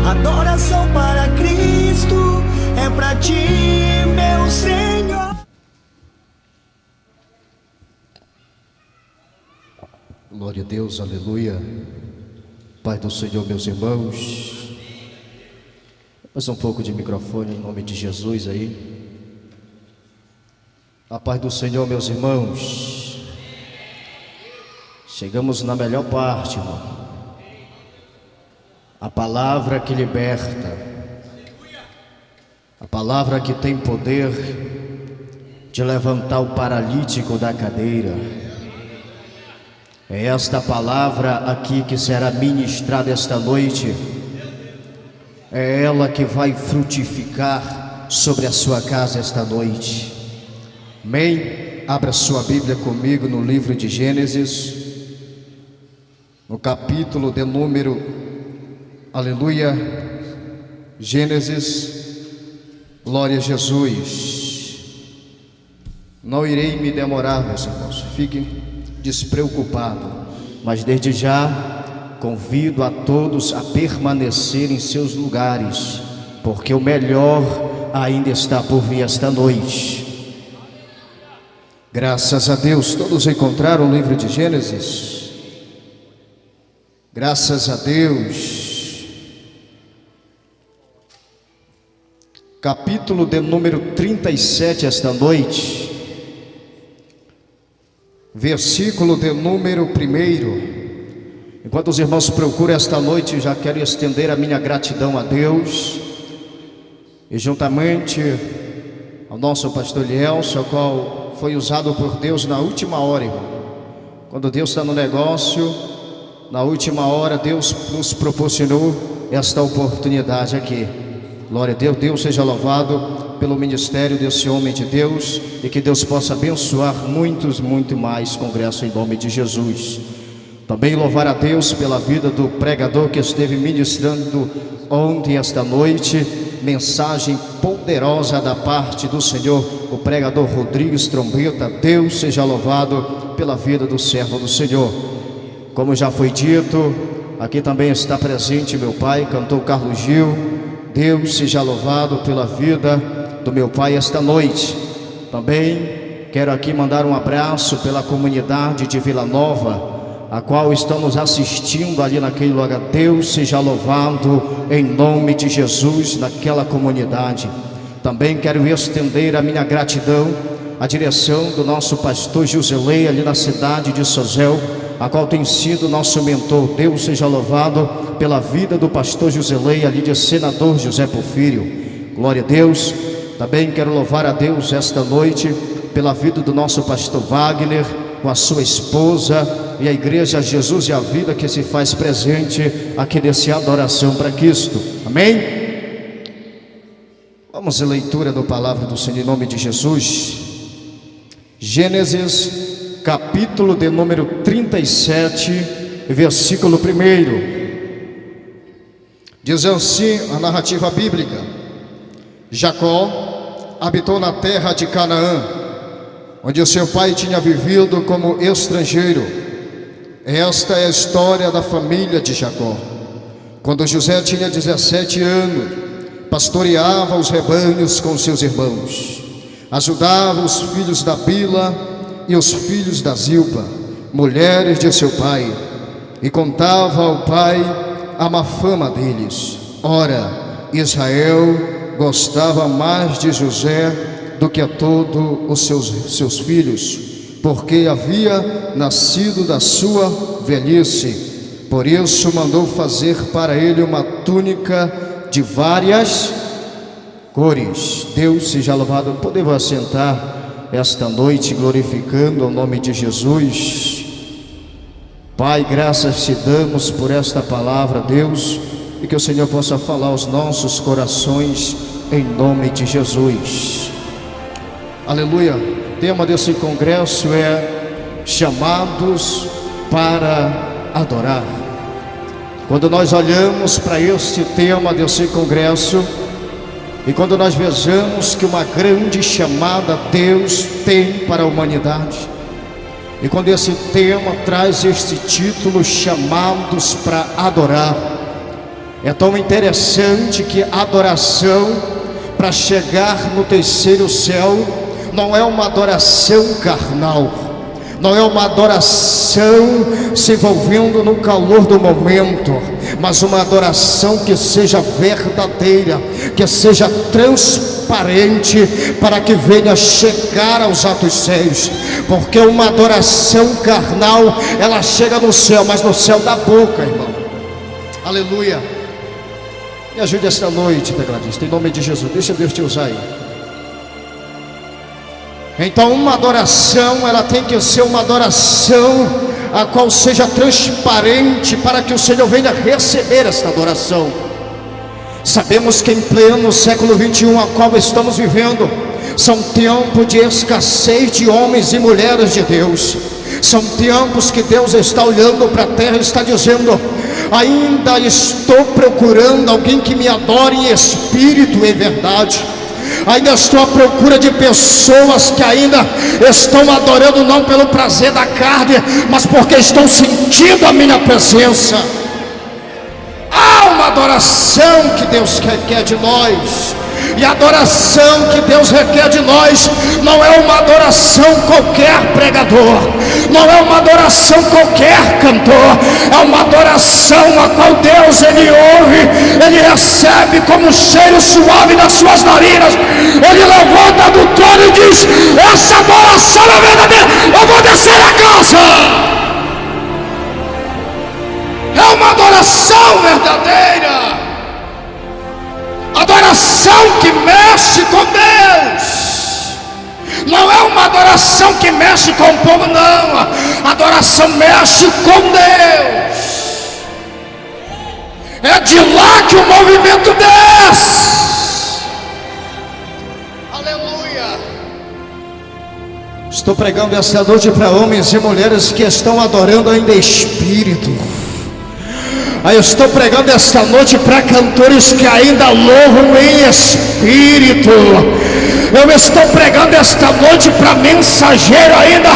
Adoração para Cristo, é pra ti, meu Senhor. Glória a Deus, aleluia. Pai do Senhor, meus irmãos, mais um pouco de microfone em nome de Jesus aí. A paz do Senhor, meus irmãos. Chegamos na melhor parte, irmão. A palavra que liberta, a palavra que tem poder de levantar o paralítico da cadeira. É esta palavra aqui que será ministrada esta noite. É ela que vai frutificar sobre a sua casa esta noite. Amém? Abra sua Bíblia comigo no livro de Gênesis, no capítulo de número, aleluia, Gênesis, glória a Jesus. Não irei me demorar, meus irmãos, fiquem despreocupados, mas desde já convido a todos a permanecer em seus lugares, porque o melhor ainda está por vir esta noite. Graças a Deus, todos encontraram o livro de Gênesis? Graças a Deus. Capítulo de número 37 esta noite, versículo de número 1. Enquanto os irmãos procuram esta noite, já quero estender a minha gratidão a Deus, e juntamente ao nosso pastor Elielson, o qual foi usado por Deus na última hora, irmão. Quando Deus está no negócio, na última hora Deus nos proporcionou esta oportunidade aqui. Glória a Deus, Deus seja louvado pelo ministério desse homem de Deus, e que Deus possa abençoar muito mais congresso em nome de Jesus. Também louvar a Deus pela vida do pregador que esteve ministrando ontem, esta noite, mensagem poderosa da parte do Senhor, o pregador Rodrigues Trombeta. Deus seja louvado pela vida do servo do Senhor. Como já foi dito, aqui também está presente meu pai, cantor Carlos Gil. Deus seja louvado pela vida do meu pai esta noite. Também quero aqui mandar um abraço pela comunidade de Vila Nova, a qual estão nos assistindo ali naquele lugar. Deus seja louvado em nome de Jesus naquela comunidade. Também quero estender a minha gratidão à direção do nosso pastor Joselei ali na cidade de Sozel, a qual tem sido nosso mentor. Deus seja louvado pela vida do pastor Joselei ali de Senador José Porfírio. Glória a Deus. Também quero louvar a Deus esta noite pela vida do nosso pastor Wagner, com a sua esposa, e a igreja Jesus e a Vida que se faz presente aqui nesse Adoração para Cristo. Amém? Vamos à leitura da palavra do Senhor em nome de Jesus. Gênesis, capítulo de número 37, versículo 1. Diz assim a narrativa bíblica: Jacó habitou na terra de Canaã, onde o seu pai tinha vivido como estrangeiro. Esta é a história da família de Jacó. Quando José tinha 17 anos, pastoreava os rebanhos com seus irmãos, ajudava os filhos da Bila e os filhos da Zilpa, mulheres de seu pai, e contava ao pai a má fama deles. Ora, Israel gostava mais de José do que a todos os seus filhos, porque havia nascido da sua velhice. Por isso mandou fazer para ele uma túnica de várias cores. Deus seja louvado. Podemos assentar esta noite glorificando o nome de Jesus. Pai, graças te damos por esta palavra, Deus, e que o Senhor possa falar aos nossos corações em nome de Jesus. Aleluia. O tema desse congresso é chamados para adorar. Quando nós olhamos para este tema desse congresso, e quando nós vejamos que uma grande chamada Deus tem para a humanidade, e quando esse tema traz este título, chamados para adorar, É tão interessante que a adoração, para chegar no terceiro céu, não é uma adoração carnal, não é uma adoração se envolvendo no calor do momento, mas uma adoração que seja verdadeira, que seja transparente, para que venha chegar aos altos céus. Porque uma adoração carnal, ela chega no céu, mas no céu da boca, irmão. Aleluia. Me ajude esta noite, tecladista, em nome de Jesus. Deixa Deus te usar aí. Então uma adoração, ela tem que ser uma adoração a qual seja transparente, para que o Senhor venha receber esta adoração. Sabemos que em pleno século 21, a qual estamos vivendo, são tempos de escassez de homens e mulheres de Deus. São tempos que Deus está olhando para a terra e está dizendo: ainda estou procurando alguém que me adore em espírito e em verdade. Ainda estou à procura de pessoas que ainda estão adorando não pelo prazer da carne, mas porque estão sentindo a minha presença. Há uma adoração que Deus requer de nós, e a adoração que Deus requer de nós não é uma adoração qualquer pregador, não é uma adoração qualquer cantor, é uma adoração a qual Deus, Ele ouve, Ele recebe como um cheiro suave das suas narinas. Ele levanta do trono e diz: essa adoração é verdadeira, eu vou descer a casa. É uma adoração verdadeira, adoração que mexe com Deus. Não é uma adoração que mexe com o povo, não. A adoração mexe com Deus. É de lá que o movimento desce. Aleluia. Estou pregando esta noite para homens e mulheres que estão adorando ainda em espírito. Eu estou pregando esta noite para cantores que ainda louvam em espírito. Eu estou pregando esta noite para mensageiro ainda,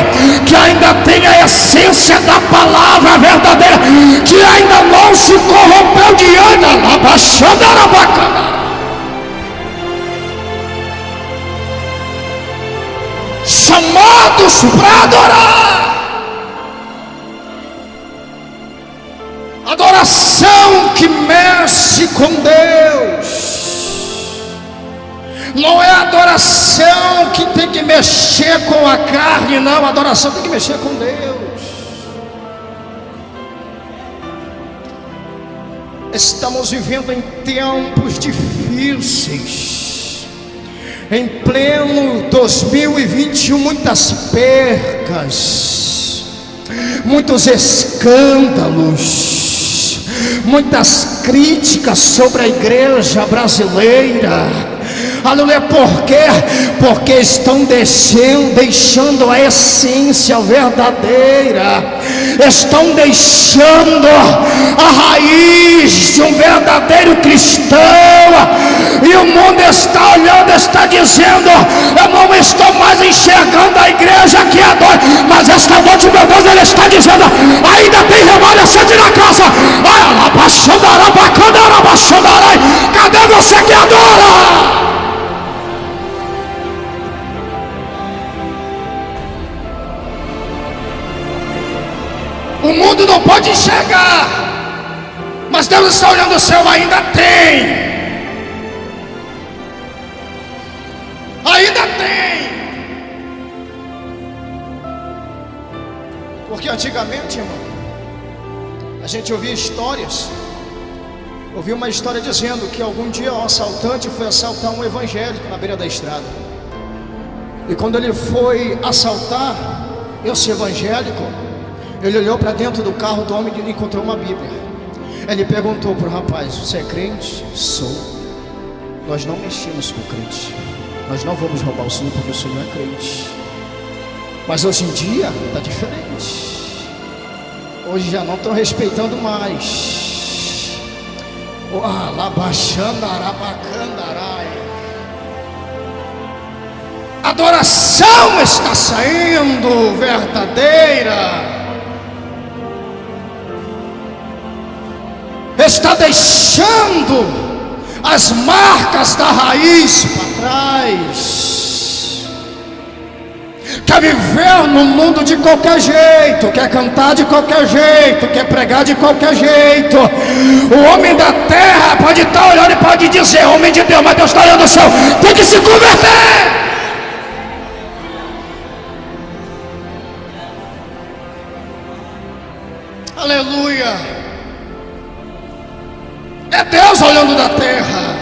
que ainda tem a essência da palavra verdadeira, que ainda não se corrompeu diante da baixada da bacana. Chamados para adorar. Adoração que mexe com Deus. Não é adoração que tem que mexer com a carne, não. A adoração tem que mexer com Deus. Estamos vivendo em tempos difíceis. Em pleno 2021, muitas percas, muitos escândalos, muitas críticas sobre a igreja brasileira. Aleluia. Por quê? Porque estão deixando a essência verdadeira, estão deixando a raiz de um verdadeiro cristão, e o mundo está olhando, está dizendo: eu não estou mais enxergando a igreja que adora, mas esta noite, meu Deus, Ele está dizendo: ainda tem remanescente na casa. Cadê você que adora? O mundo não pode enxergar, mas Deus está olhando o céu. Ainda tem, ainda tem. Porque antigamente, irmão, a gente ouvia histórias. Ouvi uma história dizendo que algum dia um assaltante foi assaltar um evangélico na beira da estrada. E quando ele foi assaltar esse evangélico, ele olhou para dentro do carro do homem e encontrou uma Bíblia. Ele perguntou para o rapaz: você é crente? Sou. Nós não mexemos com crente. Nós não vamos roubar o Senhor porque o Senhor é crente. Mas hoje em dia está diferente. Hoje já não estão respeitando mais. Adoração está saindo verdadeira. está deixando as marcas da raiz para trás. Quer viver no mundo de qualquer jeito, quer cantar de qualquer jeito, quer pregar de qualquer jeito. O homem da terra pode estar olhando e pode dizer: homem de Deus, mas Deus está olhando o céu, tem que se converter. Aleluia. É Deus olhando da terra.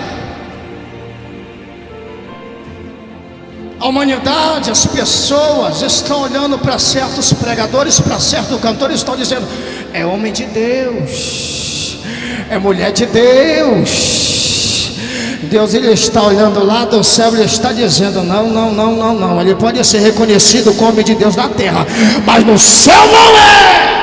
A humanidade, as pessoas estão olhando para certos pregadores, para certos cantores, estão dizendo: é homem de Deus, é mulher de Deus. Deus, ele está olhando lá do céu, ele está dizendo: não. Ele pode ser reconhecido como homem de Deus na terra, mas no céu não é.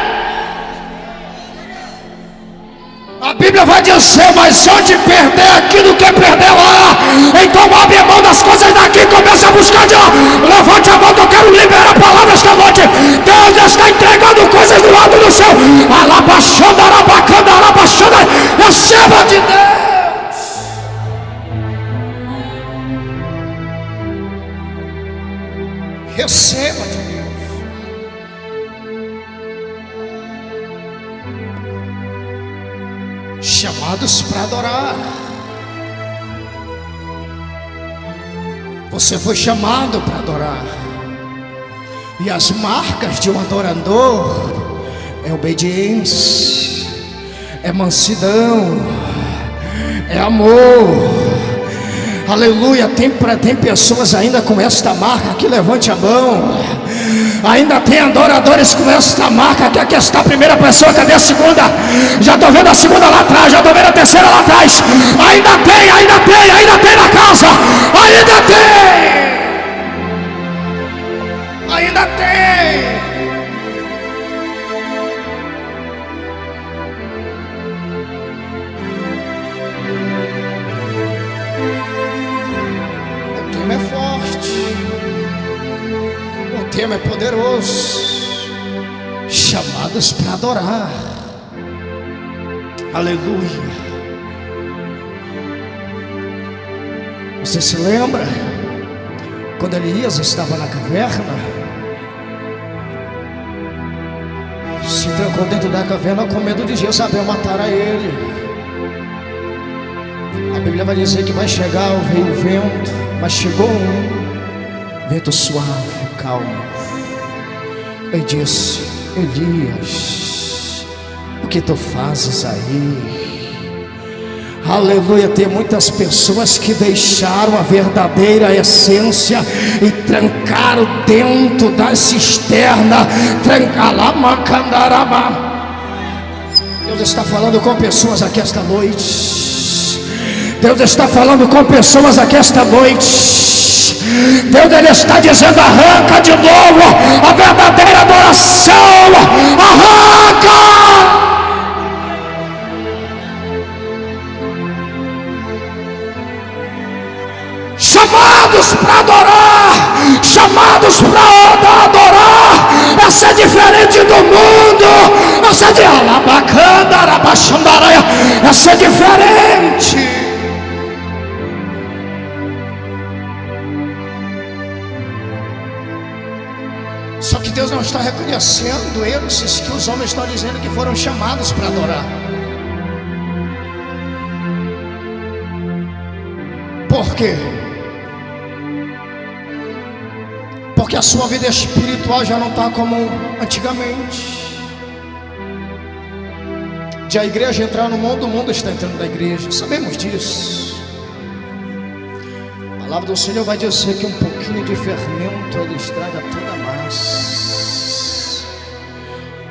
A Bíblia vai dizer: mas onde perder aqui do que perder lá, então abre a mão das coisas daqui e começa a buscar de lá. Levante a mão que eu quero liberar a palavra esta noite. Deus está entregando coisas do lado do céu. Alabaxanda, arabacanda, arabaxanda. Receba de Deus. Receba de Deus. Chamados para adorar. Você foi chamado para adorar. E as marcas de um adorador é obediência, é mansidão, é amor. Aleluia. Tem pessoas ainda com esta marca aqui, levante a mão. Ainda tem adoradores com esta marca. Aqui está a primeira pessoa, cadê a segunda? Já estou vendo a segunda lá atrás, já estou vendo a terceira lá atrás. Ainda tem na casa. Ainda tem. O tema é forte. O tema é poderoso. Chamados para adorar. Aleluia. Você se lembra quando Elias estava na caverna? Se trancou dentro da caverna com medo de Jezabel matar a ele. A Bíblia vai dizer que vai chegar, veio o vento, mas chegou um vento suave, calmo. E disse: Elias, o que tu fazes aí? Aleluia. Tem muitas pessoas que deixaram a verdadeira essência e trancaram dentro da cisterna. Deus está falando com pessoas aqui esta noite. Deus está falando com pessoas aqui esta noite. Deus, ele está dizendo: arranca de novo a verdadeira adoração. Arranca. Chamados para adorar, chamados para adorar, é ser diferente do mundo, é ser de alabacanda, arabaxandaranha, é ser diferente. Só que Deus não está reconhecendo esses que os homens estão dizendo que foram chamados para adorar. Por quê? Porque a sua vida espiritual já não está como antigamente. De a igreja entrar no mundo, o mundo está entrando na igreja. Sabemos disso. A palavra do Senhor vai dizer que um pouquinho de fermento ele estraga toda a massa.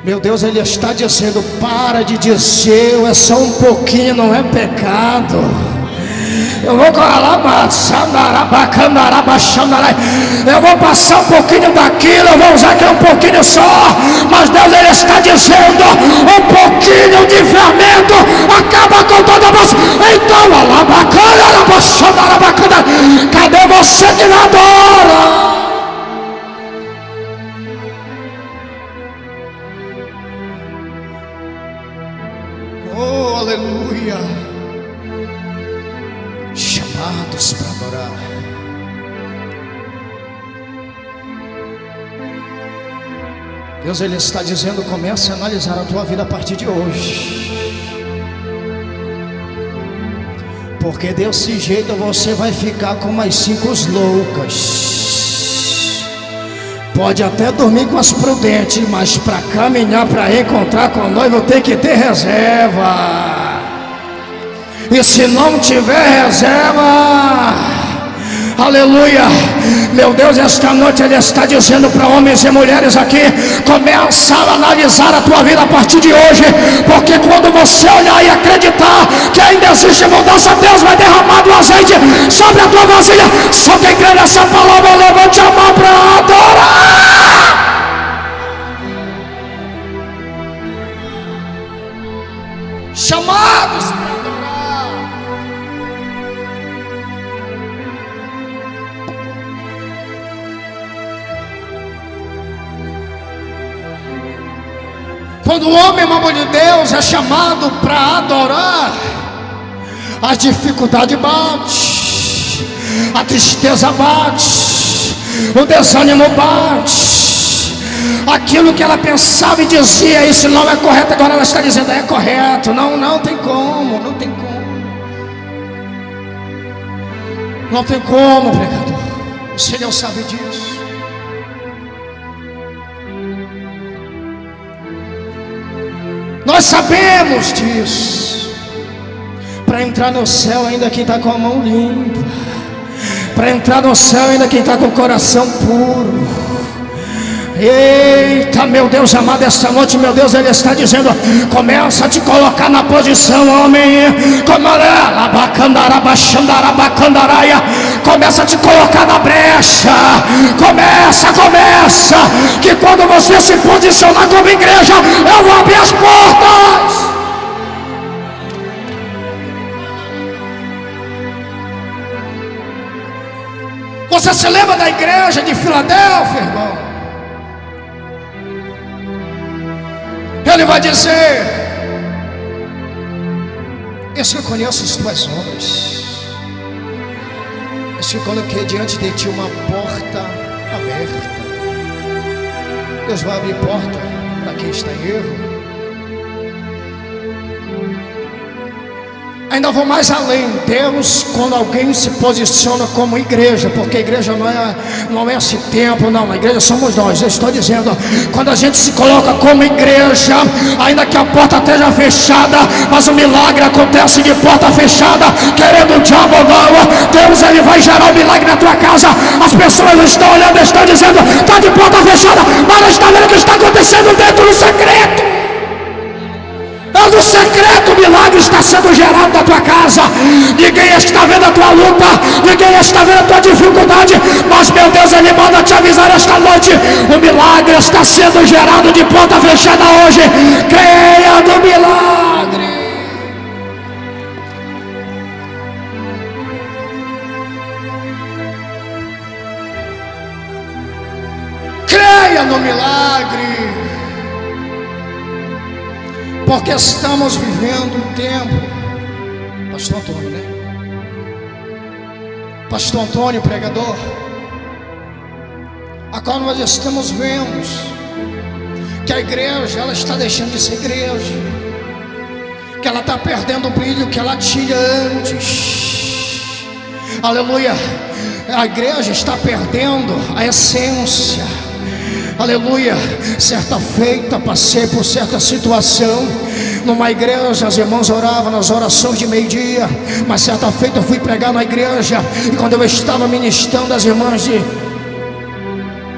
Meu Deus, ele está dizendo: para de dizer, é só um pouquinho, não é pecado. Eu vou eu vou passar um pouquinho daquilo, eu vou usar aqui um pouquinho só. Mas Deus, ele está dizendo: um pouquinho de fermento acaba com toda a massa. Então, cadê você que não adora? Oh, aleluia. chamados para adorar. Deus, Ele está dizendo: comece a analisar a tua vida a partir de hoje, porque desse jeito você vai ficar como as 5 loucas. Pode até dormir com as prudentes, mas para caminhar, para encontrar com o noivo, tem que ter reserva. E se não tiver reserva, aleluia, meu Deus, esta noite Ele está dizendo para homens e mulheres aqui: começa a analisar a tua vida a partir de hoje, porque quando você olhar e acreditar que ainda existe mudança, Deus vai derramar do azeite sobre a tua vasilha. Só quem crê nessa palavra, levante a mão para adorar. Chamados para adorar. Quando o homem, amor de Deus, é chamado para adorar, a dificuldade bate, a tristeza bate, o desânimo bate, aquilo que ela pensava e dizia: isso não é correto, agora ela está dizendo: é correto. Não tem como, não tem como, não tem como, pregador. O Senhor sabe disso. Nós sabemos disso. Para entrar no céu, ainda quem está com a mão limpa. Para entrar no céu, ainda quem está com o coração puro. Eita, meu Deus amado, esta noite, meu Deus, Ele está dizendo: começa a te colocar na posição, homem. Começa a te colocar na brecha. Começa. Que quando você se posicionar como igreja, eu vou abrir as portas. Você se lembra da igreja de Filadélfia, irmão? Ele vai dizer: eis que eu conheço as tuas obras, eis que coloquei diante de ti uma porta aberta. Deus vai abrir porta para quem está em erro. Ainda vou mais além. Deus, quando alguém se posiciona como igreja, porque a igreja não é esse tempo, não, a igreja somos nós. Eu estou dizendo, quando a gente se coloca como igreja, ainda que a porta esteja fechada, mas o milagre acontece de porta fechada, querendo o diabo ou não, Deus, Ele vai gerar o milagre na tua casa. As pessoas estão olhando, estão dizendo: está de porta fechada, mas não está vendo o que está acontecendo dentro do secreto. No secreto, o milagre está sendo gerado na tua casa. Ninguém está vendo a tua luta, ninguém está vendo a tua dificuldade, mas meu Deus, Ele manda te avisar esta noite: o milagre está sendo gerado de porta fechada hoje. Creia no milagre. Creia no milagre. Porque estamos vivendo um tempo, Pastor Antônio, né? Pastor Antônio, pregador, a qual nós estamos vendo que a igreja, ela está deixando de ser igreja, que ela está perdendo o brilho que ela tinha antes. Aleluia. A igreja está perdendo a essência. Aleluia. Certa feita passei por certa situação numa igreja, os irmãos oravam nas orações de meio-dia, mas certa feita eu fui pregar na igreja, e quando eu estava ministrando, as irmãs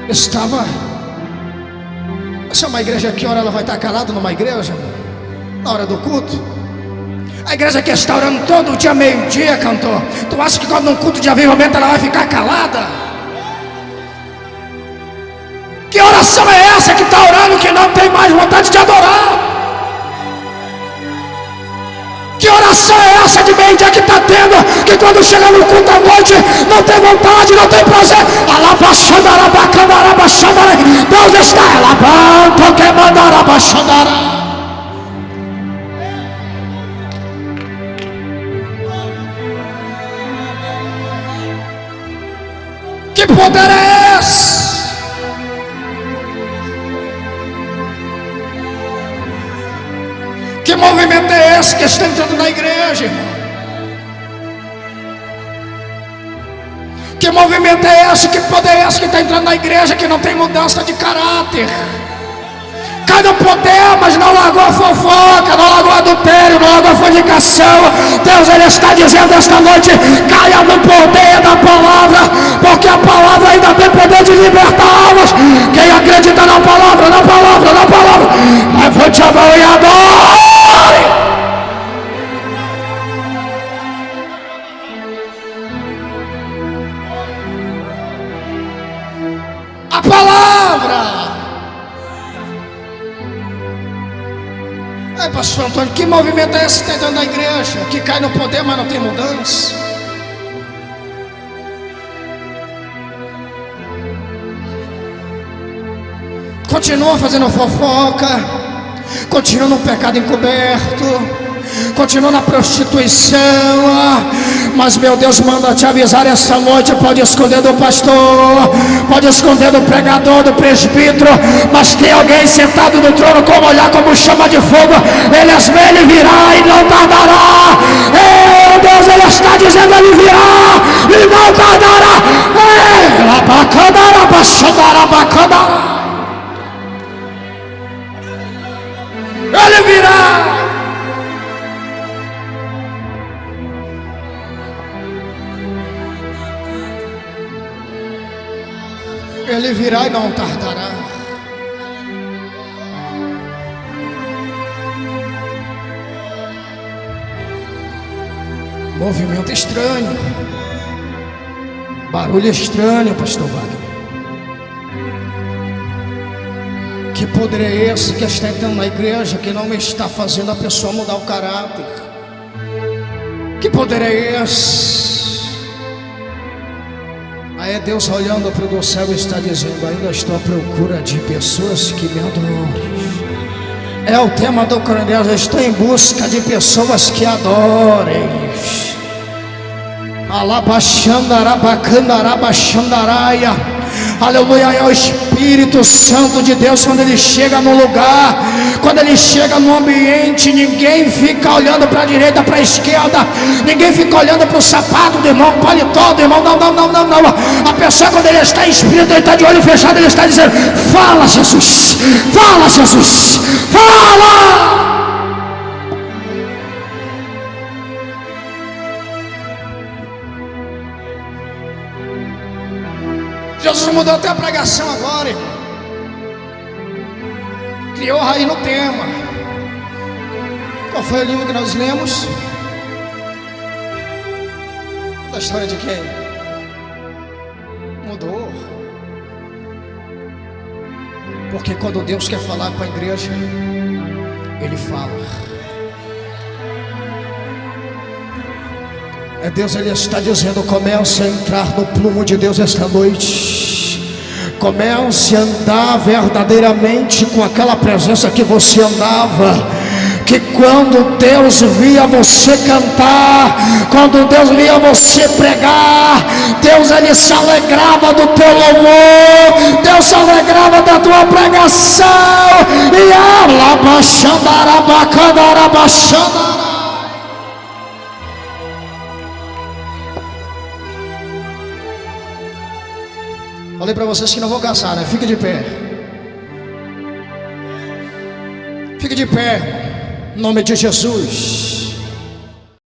essa é uma igreja, que hora ela vai estar calada numa igreja? Na hora do culto? A igreja que está orando todo dia meio-dia, cantor, tu acha que quando num culto de avivamento ela vai ficar calada? Que oração é essa que está orando, que não tem mais vontade de adorar? Que oração é essa de meio-dia que está tendo, que quando chega no culto à noite não tem vontade, não tem prazer? Deus está alabando, que mandarabachandara. Que poder é esse? Que movimento é esse que está entrando na igreja, irmão? Que movimento é esse? Que poder é esse que está entrando na igreja que não tem mudança de caráter? Cai no poder, mas não largou a fofoca, não largou adultério, não largou a fornicação. Deus, Ele está dizendo esta noite: caia no poder da palavra, porque a palavra ainda tem poder de libertar almas. Quem acredita na palavra, na palavra, na palavra, levante a mão e adore. A palavra. Ai, pastor Antônio, que movimento é esse que está dentro da igreja? Que cai no poder, mas não tem mudança. Continua fazendo fofoca, continua no pecado encoberto, continua na prostituição. Mas meu Deus manda te avisar essa noite: pode esconder do pastor, pode esconder do pregador, do presbítero, mas tem alguém sentado no trono com um olhar como chama de fogo. Ele virá e não tardará. Ei, Deus, Ele está dizendo: Ele virá e não tardará. Ei, labacandará, baixandará, bacandará. Ele virá. Ele virá e não tardará. Movimento estranho, barulho estranho, pastor Wagner. Que poder é esse que está entrando na igreja que não está fazendo a pessoa mudar o caráter? Que poder é esse? Aí é Deus olhando para o céu e está dizendo: ainda estou à procura de pessoas que me adorem. É o tema do Cornélio: eu estou em busca de pessoas que adorem. Alabaxandarabacandarabachandaraia. Aleluia, é o Espírito Santo de Deus. Quando Ele chega no lugar, quando Ele chega no ambiente, ninguém fica olhando para a direita, para a esquerda, ninguém fica olhando para o sapato do irmão, o paletó do irmão, não. A pessoa, quando Ele está em espírito, Ele está de olho fechado, Ele está dizendo: fala, Jesus, fala, Jesus, fala. Jesus mudou até a pregação agora, irmão. Criou raiz no tema. Qual foi o livro que nós lemos? Da história de quem? Mudou. Porque quando Deus quer falar com a igreja, Ele fala. É Deus, Ele está dizendo: comece a entrar no plumo de Deus esta noite. Comece a andar verdadeiramente com aquela presença que você andava. Que quando Deus via você cantar, quando Deus via você pregar, Deus, Ele se alegrava do teu louvor, Deus se alegrava da tua pregação. E alabaxandarabacandarabachandara. Falei para vocês que não vou cansar, né? Fique de pé. Fique de pé. Em nome de Jesus.